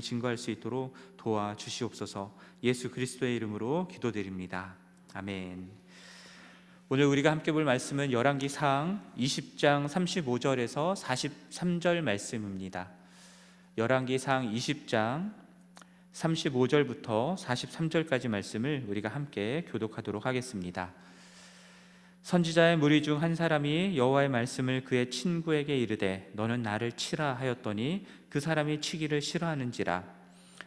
증거할 수 있도록 도와주시옵소서. 예수 그리스도의 이름으로 기도드립니다. 아멘. 오늘 우리가 함께 볼 말씀은 열왕기상 20장 35절에서 43절 말씀입니다. 열왕기상 20장 35절부터 43절까지 말씀을 우리가 함께 교독하도록 하겠습니다. 선지자의 무리 중 한 사람이 여호와의 말씀을 그의 친구에게 이르되 너는 나를 치라 하였더니 그 사람이 치기를 싫어하는지라.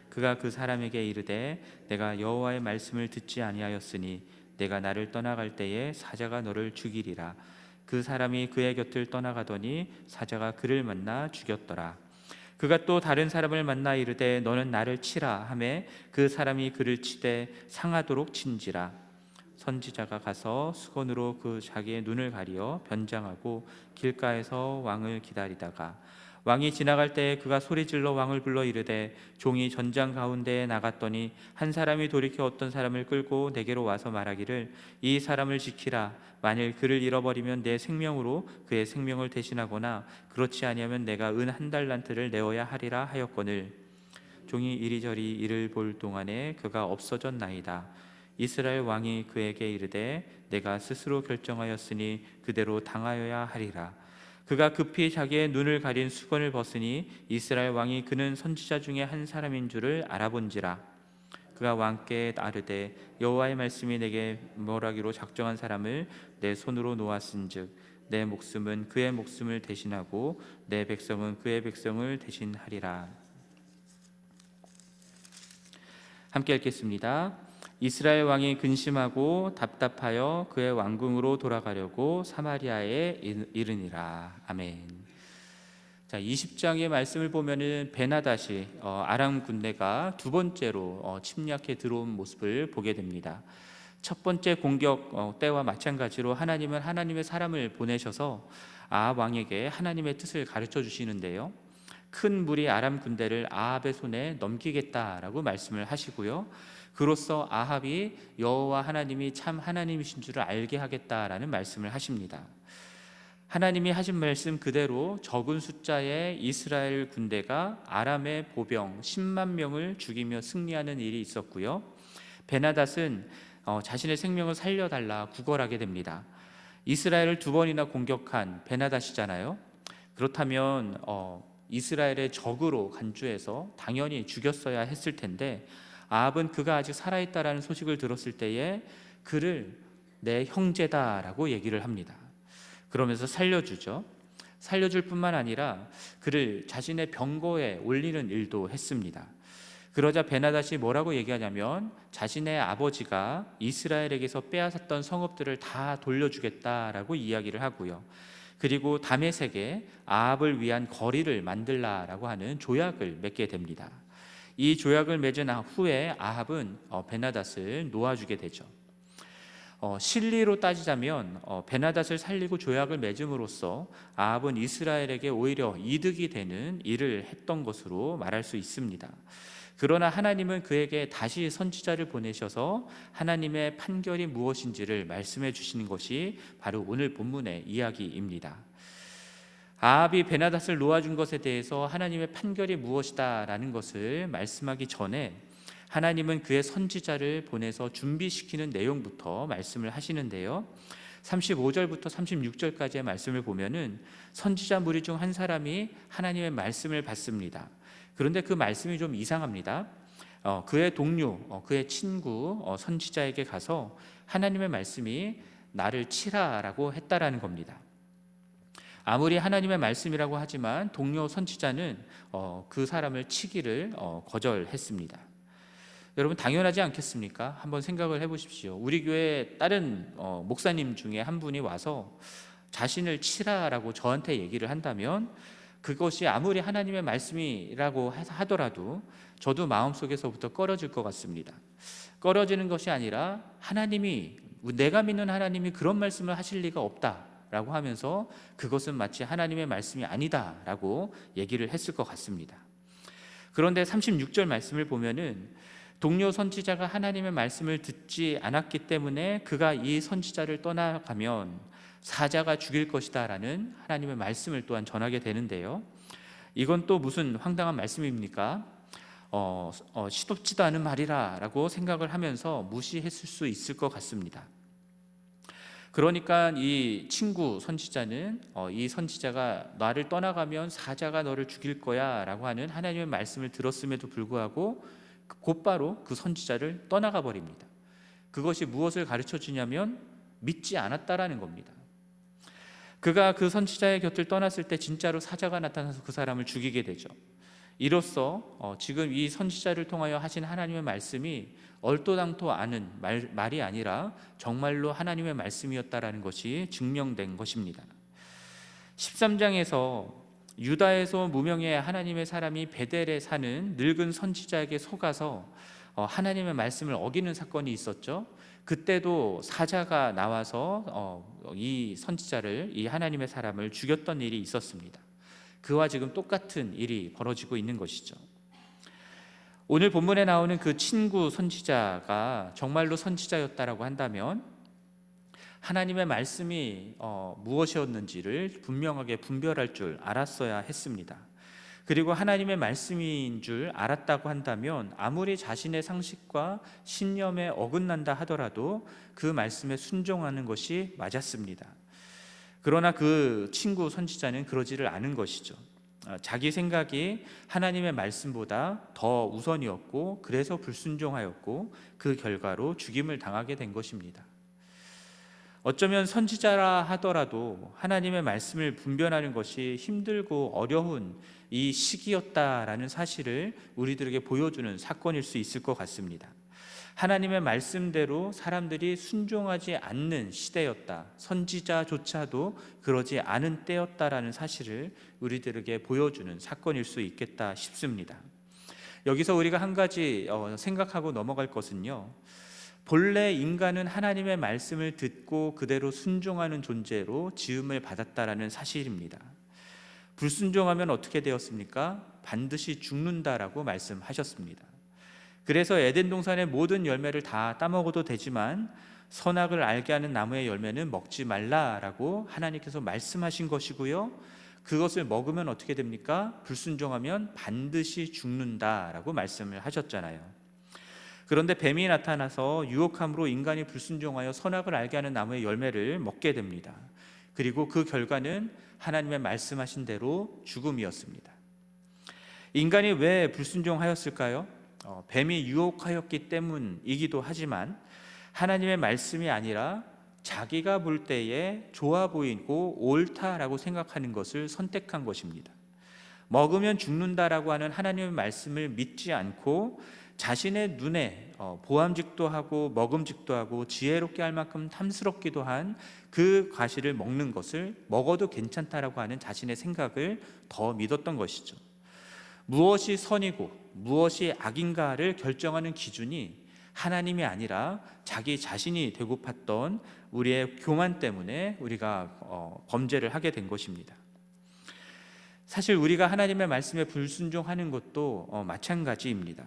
그가 그 사람에게 이르되 내가 여호와의 말씀을 듣지 아니하였으니 내가 나를 떠나갈 때에 사자가 너를 죽이리라. 그 사람이 그의 곁을 떠나가더니 사자가 그를 만나 죽였더라. 그가 또 다른 사람을 만나 이르되 너는 나를 치라 하매 그 사람이 그를 치되 상하도록 친지라. 선지자가 가서 수건으로 그 자기의 눈을 가리어 변장하고 길가에서 왕을 기다리다가 왕이 지나갈 때에 그가 소리질러 왕을 불러 이르되 종이 전장 가운데에 나갔더니 한 사람이 돌이켜 어떤 사람을 끌고 내게로 와서 말하기를 이 사람을 지키라. 만일 그를 잃어버리면 내 생명으로 그의 생명을 대신하거나 그렇지 아니하면 내가 은 한 달란트를 내어야 하리라 하였거늘 종이 이리저리 이를 볼 동안에 그가 없어졌나이다. 이스라엘 왕이 그에게 이르되 내가 스스로 결정하였으니 그대로 당하여야 하리라. 그가 급히 자기의 눈을 가린 수건을 벗으니 이스라엘 왕이 그는 선지자 중에 한 사람인 줄을 알아본지라. 그가 왕께 아르되 여호와의 말씀이 내게 멸하기로 작정한 사람을 내 손으로 놓았은즉 내 목숨은 그의 목숨을 대신하고 내 백성은 그의 백성을 대신하리라. 함께 읽겠습니다. 이스라엘 왕이 근심하고 답답하여 그의 왕궁으로 돌아가려고 사마리아에 이르니라. 아멘. 자, 20장의 말씀을 보면은 베나닷이 아람 군대가 두 번째로 침략해 들어온 모습을 보게 됩니다. 첫 번째 공격 때와 마찬가지로 하나님은 하나님의 사람을 보내셔서 아합 왕에게 하나님의 뜻을 가르쳐 주시는데요. 큰 무리 아람 군대를 아합의 손에 넘기겠다라고 말씀을 하시고요. 그로써 아합이 여호와 하나님이 참 하나님이신 줄을 알게 하겠다라는 말씀을 하십니다. 하나님이 하신 말씀 그대로 적은 숫자의 이스라엘 군대가 아람의 보병 10만 명을 죽이며 승리하는 일이 있었고요. 베나닷은 자신의 생명을 살려달라 구걸하게 됩니다. 이스라엘을 두 번이나 공격한 베나닷이잖아요. 그렇다면 이스라엘의 적으로 간주해서 당연히 죽였어야 했을 텐데 아합은 그가 아직 살아있다라는 소식을 들었을 때에 그를 내 형제다라고 얘기를 합니다. 그러면서 살려주죠. 살려줄 뿐만 아니라 그를 자신의 병거에 올리는 일도 했습니다. 그러자 베나닷이 뭐라고 얘기하냐면 자신의 아버지가 이스라엘에게서 빼앗았던 성읍들을 다 돌려주겠다라고 이야기를 하고요. 그리고 다메섹에 아합을 위한 거리를 만들라라고 하는 조약을 맺게 됩니다. 이 조약을 맺은 후에 아합은 베나닷을 놓아주게 되죠. 실리로 따지자면 베나닷을 살리고 조약을 맺음으로써 아합은 이스라엘에게 오히려 이득이 되는 일을 했던 것으로 말할 수 있습니다. 그러나 하나님은 그에게 다시 선지자를 보내셔서 하나님의 판결이 무엇인지를 말씀해 주시는 것이 바로 오늘 본문의 이야기입니다. 아합이 베나닷을 놓아준 것에 대해서 하나님의 판결이 무엇이다라는 것을 말씀하기 전에 하나님은 그의 선지자를 보내서 준비시키는 내용부터 말씀을 하시는데요. 35절부터 36절까지의 말씀을 보면은 선지자 무리 중 한 사람이 하나님의 말씀을 받습니다. 그런데 그 말씀이 좀 이상합니다. 그의 동료, 그의 친구 선지자에게 가서 하나님의 말씀이 나를 치라라고 했다라는 겁니다. 아무리 하나님의 말씀이라고 하지만 동료 선지자는 그 사람을 치기를 거절했습니다. 여러분 당연하지 않겠습니까? 한번 생각을 해보십시오. 우리 교회 다른 목사님 중에 한 분이 와서 자신을 치라라고 저한테 얘기를 한다면 그것이 아무리 하나님의 말씀이라고 하더라도 저도 마음속에서부터 꺼려질 것 같습니다. 꺼려지는 것이 아니라 하나님이, 내가 믿는 하나님이 그런 말씀을 하실 리가 없다라고 하면서 그것은 마치 하나님의 말씀이 아니다라고 얘기를 했을 것 같습니다. 그런데 36절 말씀을 보면은 동료 선지자가 하나님의 말씀을 듣지 않았기 때문에 그가 이 선지자를 떠나가면 사자가 죽일 것이다 라는 하나님의 말씀을 또한 전하게 되는데요, 이건 또 무슨 황당한 말씀입니까? 시덥지도 않은 말이라고 생각을 하면서 무시했을 수 있을 것 같습니다. 그러니까 이 친구 선지자는 이 선지자가 나를 떠나가면 사자가 너를 죽일 거야 라고 하는 하나님의 말씀을 들었음에도 불구하고 곧바로 그 선지자를 떠나가 버립니다. 그것이 무엇을 가르쳐 주냐면 믿지 않았다라는 겁니다. 그가 그 선지자의 곁을 떠났을 때 진짜로 사자가 나타나서 그 사람을 죽이게 되죠. 이로써 지금 이 선지자를 통하여 하신 하나님의 말씀이 얼토당토 않은 말이 아니라 정말로 하나님의 말씀이었다라는 것이 증명된 것입니다. 13장에서 유다에서 무명의 하나님의 사람이 베델에 사는 늙은 선지자에게 속아서 하나님의 말씀을 어기는 사건이 있었죠. 그때도 사자가 나와서 이 선지자를, 이 하나님의 사람을 죽였던 일이 있었습니다. 그와 지금 똑같은 일이 벌어지고 있는 것이죠. 오늘 본문에 나오는 그 친구 선지자가 정말로 선지자였다라고 한다면 하나님의 말씀이 무엇이었는지를 분명하게 분별할 줄 알았어야 했습니다. 그리고 하나님의 말씀인 줄 알았다고 한다면 아무리 자신의 상식과 신념에 어긋난다 하더라도 그 말씀에 순종하는 것이 맞았습니다. 그러나 그 친구 선지자는 그러지를 않은 것이죠. 자기 생각이 하나님의 말씀보다 더 우선이었고 그래서 불순종하였고 그 결과로 죽임을 당하게 된 것입니다. 어쩌면 선지자라 하더라도 하나님의 말씀을 분별하는 것이 힘들고 어려운 이 시기였다라는 사실을 우리들에게 보여주는 사건일 수 있을 것 같습니다. 하나님의 말씀대로 사람들이 순종하지 않는 시대였다. 선지자조차도 그러지 않은 때였다라는 사실을 우리들에게 보여주는 사건일 수 있겠다 싶습니다. 여기서 우리가 한 가지 생각하고 넘어갈 것은요, 본래 인간은 하나님의 말씀을 듣고 그대로 순종하는 존재로 지음을 받았다라는 사실입니다. 불순종하면 어떻게 되었습니까? 반드시 죽는다라고 말씀하셨습니다. 그래서 에덴 동산의 모든 열매를 다 따먹어도 되지만 선악을 알게 하는 나무의 열매는 먹지 말라라고 하나님께서 말씀하신 것이고요, 그것을 먹으면 어떻게 됩니까? 불순종하면 반드시 죽는다라고 말씀을 하셨잖아요. 그런데 뱀이 나타나서 유혹함으로 인간이 불순종하여 선악을 알게 하는 나무의 열매를 먹게 됩니다. 그리고 그 결과는 하나님의 말씀하신 대로 죽음이었습니다. 인간이 왜 불순종하였을까요? 뱀이 유혹하였기 때문이기도 하지만 하나님의 말씀이 아니라 자기가 볼 때에 좋아 보이고 옳다라고 생각하는 것을 선택한 것입니다. 먹으면 죽는다라고 하는 하나님의 말씀을 믿지 않고 자신의 눈에 보암직도 하고 먹음직도 하고 지혜롭게 할 만큼 탐스럽기도 한 그 과실을 먹는 것을 먹어도 괜찮다라고 하는 자신의 생각을 더 믿었던 것이죠. 무엇이 선이고 무엇이 악인가를 결정하는 기준이 하나님이 아니라 자기 자신이 되고 팠던 우리의 교만 때문에 우리가 범죄를 하게 된 것입니다. 사실 우리가 하나님의 말씀에 불순종하는 것도 마찬가지입니다.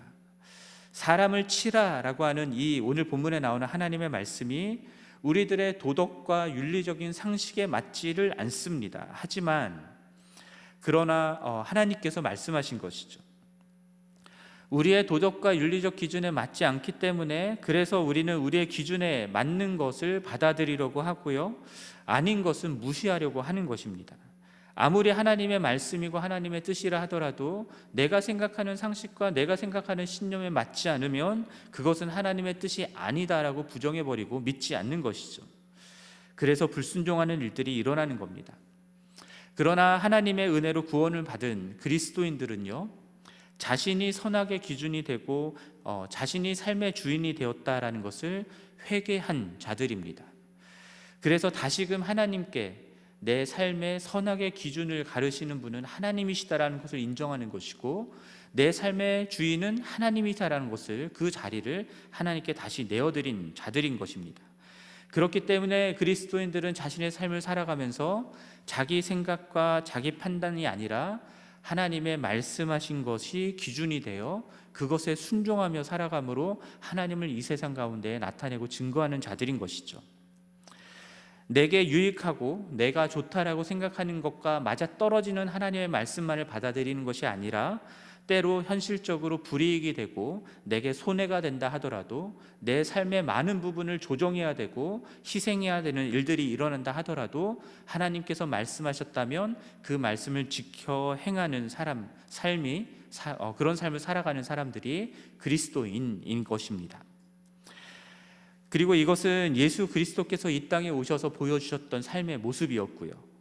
사람을 치라라고 하는 이 오늘 본문에 나오는 하나님의 말씀이 우리들의 도덕과 윤리적인 상식에 맞지를 않습니다. 하지만 그러나 하나님께서 말씀하신 것이죠. 우리의 도덕과 윤리적 기준에 맞지 않기 때문에 그래서 우리는 우리의 기준에 맞는 것을 받아들이려고 하고요, 아닌 것은 무시하려고 하는 것입니다. 아무리 하나님의 말씀이고 하나님의 뜻이라 하더라도 내가 생각하는 상식과 내가 생각하는 신념에 맞지 않으면 그것은 하나님의 뜻이 아니다라고 부정해버리고 믿지 않는 것이죠. 그래서 불순종하는 일들이 일어나는 겁니다. 그러나 하나님의 은혜로 구원을 받은 그리스도인들은요, 자신이 선악의 기준이 되고 자신이 삶의 주인이 되었다라는 것을 회개한 자들입니다. 그래서 다시금 하나님께 내 삶의 선악의 기준을 가르시는 분은 하나님이시다라는 것을 인정하는 것이고 내 삶의 주인은 하나님이시다라는 것을, 그 자리를 하나님께 다시 내어드린 자들인 것입니다. 그렇기 때문에 그리스도인들은 자신의 삶을 살아가면서 자기 생각과 자기 판단이 아니라 하나님의 말씀하신 것이 기준이 되어 그것에 순종하며 살아감으로 하나님을 이 세상 가운데 나타내고 증거하는 자들인 것이죠. 내게 유익하고 내가 좋다라고 생각하는 것과 맞아떨어지는 하나님의 말씀만을 받아들이는 것이 아니라 때로 현실적으로 불이익이 되고 내게 손해가 된다 하더라도, 내 삶의 많은 부분을 조정해야 되고 희생해야 되는 일들이 일어난다 하더라도 하나님께서 말씀하셨다면 그 말씀을 지켜 행하는 그런 삶을 살아가는 사람들이 그리스도인인 것입니다. 그리고 이것은 예수 그리스도께서 이 땅에 오셔서 보여주셨던 삶의 모습이었고요.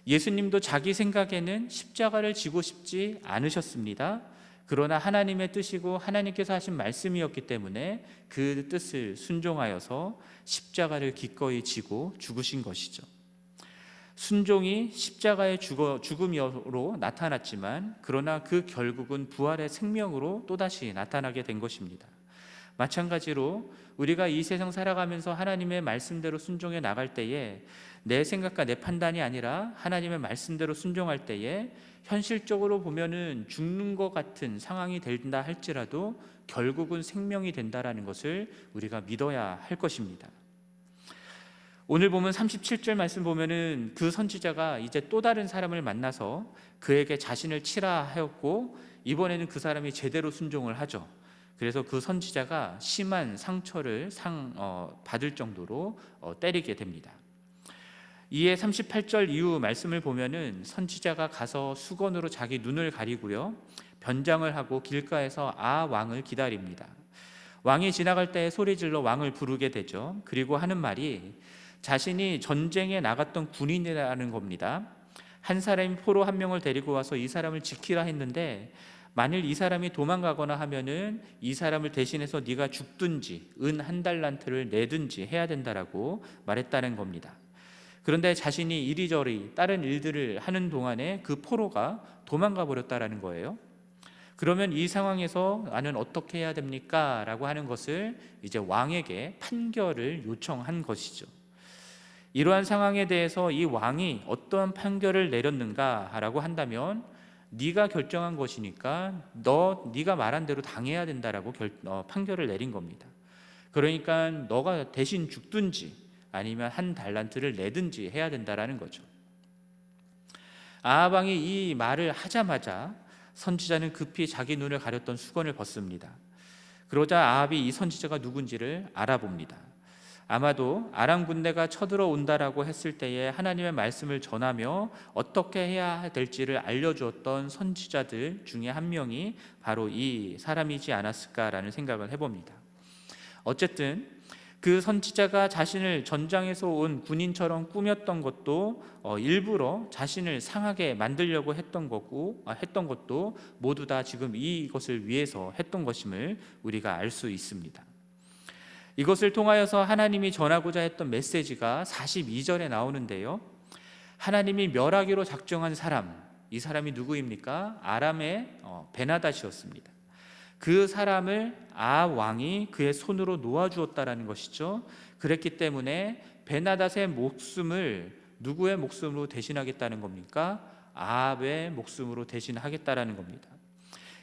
예수님도 자기 생각에는 십자가를 지고 싶지 않으셨습니다. 그러나 하나님의 뜻이고 하나님께서 하신 말씀이었기 때문에 그 뜻을 순종하여서 십자가를 기꺼이 지고 죽으신 것이죠. 순종이 십자가의 죽음으로 나타났지만, 그러나 그 결국은 부활의 생명으로 또다시 나타나게 된 것입니다. 마찬가지로 우리가 이 세상 살아가면서 하나님의 말씀대로 순종해 나갈 때에 내 생각과 내 판단이 아니라 하나님의 말씀대로 순종할 때에 현실적으로 보면은 죽는 것 같은 상황이 된다 할지라도 결국은 생명이 된다라는 것을 우리가 믿어야 할 것입니다. 오늘 보면 37절 말씀 보면은 그 선지자가 이제 또 다른 사람을 만나서 그에게 자신을 치라 하였고, 이번에는 그 사람이 제대로 순종을 하죠. 그래서 그 선지자가 심한 상처를 받을 정도로 때리게 됩니다. 이에 38절 이후 말씀을 보면은 선지자가 가서 수건으로 자기 눈을 가리고요, 변장을 하고 길가에서 왕을 기다립니다. 왕이 지나갈 때 소리질러 왕을 부르게 되죠. 그리고 하는 말이 자신이 전쟁에 나갔던 군인이라는 겁니다. 한 사람이 포로 한 명을 데리고 와서 이 사람을 지키라 했는데, 만일 이 사람이 도망가거나 하면은 이 사람을 대신해서 네가 죽든지 은 1달란트를 내든지 해야 된다라고 말했다는 겁니다. 그런데 자신이 이리저리 다른 일들을 하는 동안에 그 포로가 도망가 버렸다라는 거예요. 그러면 이 상황에서 나는 어떻게 해야 됩니까? 라고 하는 것을 이제 왕에게 판결을 요청한 것이죠. 이러한 상황에 대해서 이 왕이 어떠한 판결을 내렸는가라고 한다면, 네가 결정한 것이니까 네가 말한 대로 당해야 된다라고 판결을 내린 겁니다. 그러니까 너가 대신 죽든지 아니면 1달란트를 내든지 해야 된다라는 거죠. 아합 왕이 이 말을 하자마자 선지자는 급히 자기 눈을 가렸던 수건을 벗습니다. 그러자 아합이 이 선지자가 누군지를 알아봅니다. 아마도 아람 군대가 쳐들어온다라고 했을 때에 하나님의 말씀을 전하며 어떻게 해야 될지를 알려주었던 선지자들 중에 한 명이 바로 이 사람이지 않았을까라는 생각을 해봅니다. 어쨌든 그 선지자가 자신을 전장에서 온 군인처럼 꾸몄던 것도 일부러 자신을 상하게 만들려고 했던 것도 모두 다 지금 이것을 위해서 했던 것임을 우리가 알 수 있습니다. 이것을 통하여서 하나님이 전하고자 했던 메시지가 42절에 나오는데요, 하나님이 멸하기로 작정한 사람, 이 사람이 누구입니까? 아람의 베나닷이었습니다. 그 사람을 아합 왕이 그의 손으로 놓아주었다라는 것이죠. 그랬기 때문에 베나닷의 목숨을 누구의 목숨으로 대신하겠다는 겁니까? 아합의 목숨으로 대신하겠다라는 겁니다.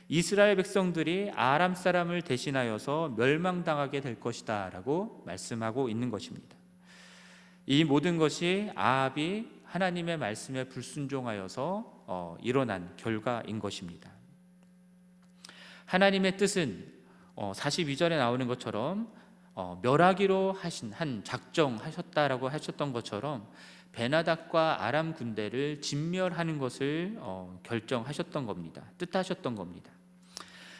이스라엘 백성들이 아람 사람을 대신하여서 멸망당하게 될 것이다 라고 말씀하고 있는 것입니다. 이 모든 것이 아합이 하나님의 말씀에 불순종하여서 일어난 결과인 것입니다. 하나님의 뜻은 42절에 나오는 것처럼 멸하기로 작정하셨다라고 하셨던 것처럼 베나닷과 아람 군대를 진멸하는 것을 결정하셨던 겁니다. 뜻하셨던 겁니다.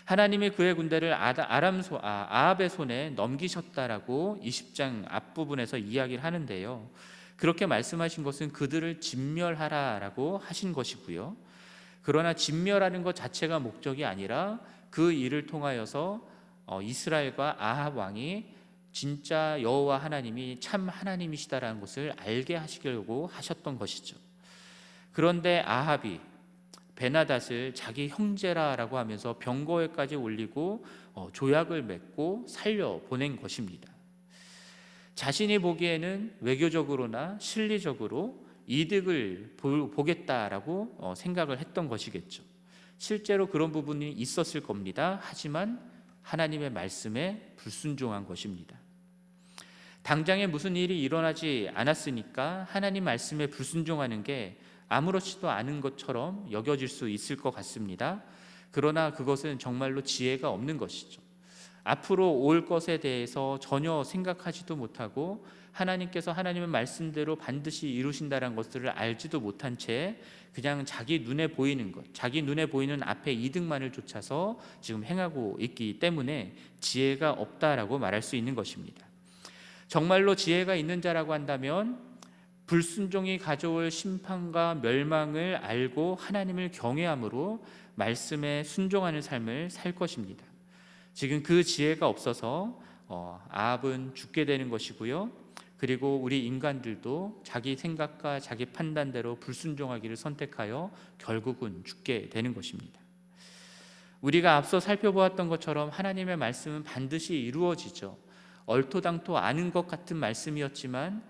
하나님이 그의 군대를 아합의 손에 넘기셨다라고 20장 앞부분에서 이야기를 하는데요, 그렇게 말씀하신 것은 그들을 진멸하라라고 하신 것이고요. 그러나 진멸하는 것 자체가 목적이 아니라 그 일을 통하여서 이스라엘과 아합 왕이 진짜 여호와 하나님이 참 하나님이시다라는 것을 알게 하시려고 하셨던 것이죠. 그런데 아합이 베나닷을 자기 형제라고 하면서 병거에까지 올리고 조약을 맺고 살려 보낸 것입니다. 자신이 보기에는 외교적으로나 실리적으로 이득을 보겠다라고 생각을 했던 것이겠죠. 실제로 그런 부분이 있었을 겁니다. 하지만 하나님의 말씀에 불순종한 것입니다. 당장에 무슨 일이 일어나지 않았으니까 하나님 말씀에 불순종하는 게 아무렇지도 않은 것처럼 여겨질 수 있을 것 같습니다. 그러나 그것은 정말로 지혜가 없는 것이죠. 앞으로 올 것에 대해서 전혀 생각하지도 못하고 하나님께서 하나님의 말씀대로 반드시 이루신다는 것들을 알지도 못한 채 그냥 자기 눈에 보이는 것, 자기 눈에 보이는 앞에 이득만을 쫓아서 지금 행하고 있기 때문에 지혜가 없다라고 말할 수 있는 것입니다. 정말로 지혜가 있는 자라고 한다면 불순종이 가져올 심판과 멸망을 알고 하나님을 경외함으로 말씀에 순종하는 삶을 살 것입니다. 지금 그 지혜가 없어서 아합은 죽게 되는 것이고요. 그리고 우리 인간들도 자기 생각과 자기 판단대로 불순종하기를 선택하여 결국은 죽게 되는 것입니다. 우리가 앞서 살펴보았던 것처럼 하나님의 말씀은 반드시 이루어지죠. 얼토당토 아는 것 같은 말씀이었지만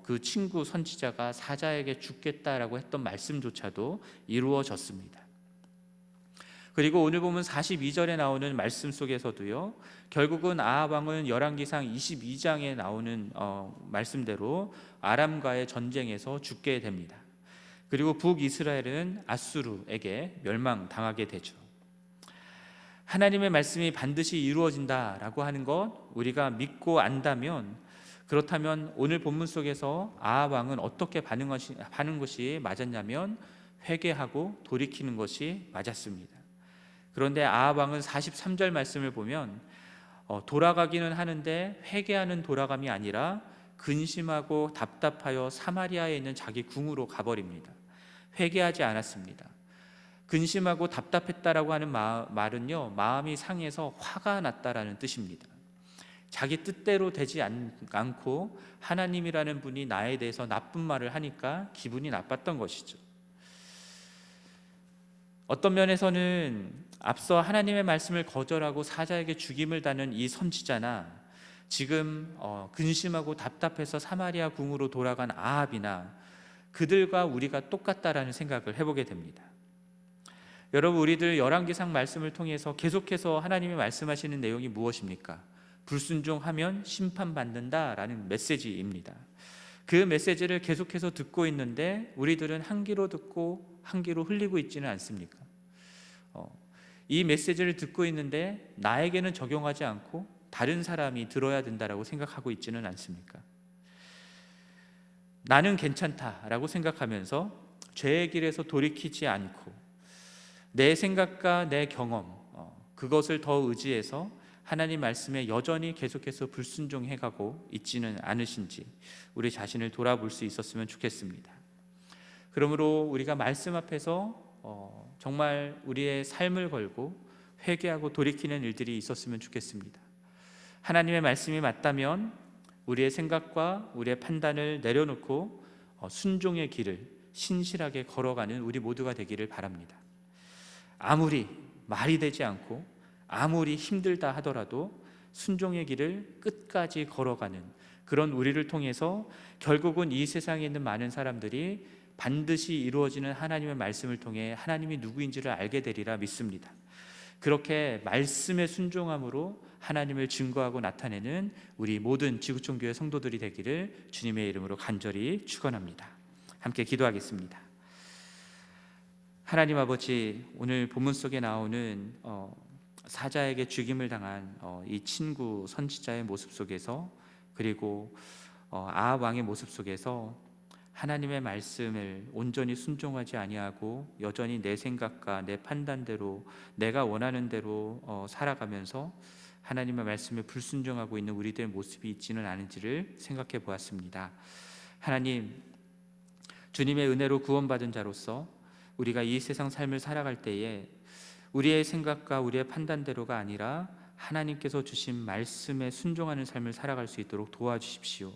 그 친구 선지자가 사자에게 죽겠다라고 했던 말씀조차도 이루어졌습니다. 그리고 오늘 보면 42절에 나오는 말씀 속에서도요, 결국은 아합 왕은 열왕기상 22장에 나오는 말씀대로 아람과의 전쟁에서 죽게 됩니다. 그리고 북이스라엘은 아수르에게 멸망당하게 되죠. 하나님의 말씀이 반드시 이루어진다라고 하는 것 우리가 믿고 안다면, 그렇다면 오늘 본문 속에서 아합 왕은 어떻게 하는 것이 맞았냐면 회개하고 돌이키는 것이 맞았습니다. 그런데 아합 왕은 43절 말씀을 보면 돌아가기는 하는데 회개하는 돌아감이 아니라 근심하고 답답하여 사마리아에 있는 자기 궁으로 가버립니다. 회개하지 않았습니다. 근심하고 답답했다라고 하는 말은요, 마음이 상해서 화가 났다라는 뜻입니다. 자기 뜻대로 되지 않고 하나님이라는 분이 나에 대해서 나쁜 말을 하니까 기분이 나빴던 것이죠. 어떤 면에서는 앞서 하나님의 말씀을 거절하고 사자에게 죽임을 당한 이 선지자나 지금 근심하고 답답해서 사마리아 궁으로 돌아간 아합이나 그들과 우리가 똑같다라는 생각을 해보게 됩니다. 여러분, 우리들 열왕기상 말씀을 통해서 계속해서 하나님이 말씀하시는 내용이 무엇입니까? 불순종하면 심판받는다라는 메시지입니다. 그 메시지를 계속해서 듣고 있는데 우리들은 한 귀로 듣고 한 귀로 흘리고 있지는 않습니까? 이 메시지를 듣고 있는데 나에게는 적용하지 않고 다른 사람이 들어야 된다라고 생각하고 있지는 않습니까? 나는 괜찮다라고 생각하면서 죄의 길에서 돌이키지 않고 내 생각과 내 경험 그것을 더 의지해서 하나님 말씀에 여전히 계속해서 불순종해가고 있지는 않으신지 우리 자신을 돌아볼 수 있었으면 좋겠습니다. 그러므로 우리가 말씀 앞에서 정말 우리의 삶을 걸고 회개하고 돌이키는 일들이 있었으면 좋겠습니다. 하나님의 말씀이 맞다면 우리의 생각과 우리의 판단을 내려놓고 순종의 길을 신실하게 걸어가는 우리 모두가 되기를 바랍니다. 아무리 말이 되지 않고 아무리 힘들다 하더라도 순종의 길을 끝까지 걸어가는 그런 우리를 통해서 결국은 이 세상에 있는 많은 사람들이 반드시 이루어지는 하나님의 말씀을 통해 하나님이 누구인지를 알게 되리라 믿습니다. 그렇게 말씀에 순종함으로 하나님을 증거하고 나타내는 우리 모든 지구촌교회 성도들이 되기를 주님의 이름으로 간절히 축원합니다. 함께 기도하겠습니다. 하나님 아버지, 오늘 본문 속에 나오는 사자에게 죽임을 당한 이 친구 선지자의 모습 속에서, 그리고 아합 왕의 모습 속에서 하나님의 말씀을 온전히 순종하지 아니하고 여전히 내 생각과 내 판단대로 내가 원하는 대로 살아가면서 하나님의 말씀에 불순종하고 있는 우리들의 모습이 있지는 않은지를 생각해 보았습니다. 하나님, 주님의 은혜로 구원받은 자로서 우리가 이 세상 삶을 살아갈 때에 우리의 생각과 우리의 판단대로가 아니라 하나님께서 주신 말씀에 순종하는 삶을 살아갈 수 있도록 도와주십시오.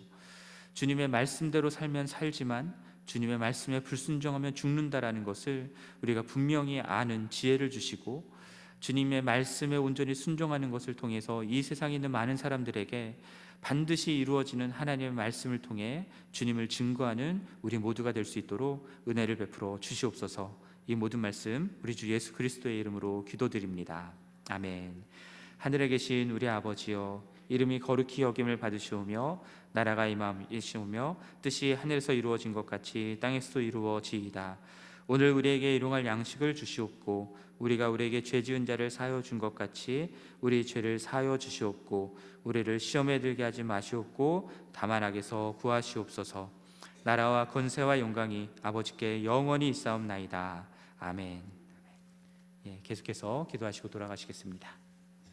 주님의 말씀대로 살면 살지만 주님의 말씀에 불순종하면 죽는다라는 것을 우리가 분명히 아는 지혜를 주시고, 주님의 말씀에 온전히 순종하는 것을 통해서 이 세상에 있는 많은 사람들에게 반드시 이루어지는 하나님의 말씀을 통해 주님을 증거하는 우리 모두가 될 수 있도록 은혜를 베풀어 주시옵소서. 이 모든 말씀 우리 주 예수 그리스도의 이름으로 기도드립니다. 아멘. 하늘에 계신 우리 아버지여, 이름이 거룩히 여김을 받으시오며 나라가 임하시오며 뜻이 하늘에서 이루어진 것 같이 땅에서도 이루어지이다. 오늘 우리에게 일용할 양식을 주시옵고 우리가 우리에게 죄 지은 자를 사하여 준 것 같이 우리 죄를 사하여 주시옵고 우리를 시험에 들게 하지 마시옵고 다만 악에서 구하시옵소서. 나라와 권세와 영광이 아버지께 영원히 있사옵나이다. 아멘. 계속해서 기도하시고 돌아가시겠습니다.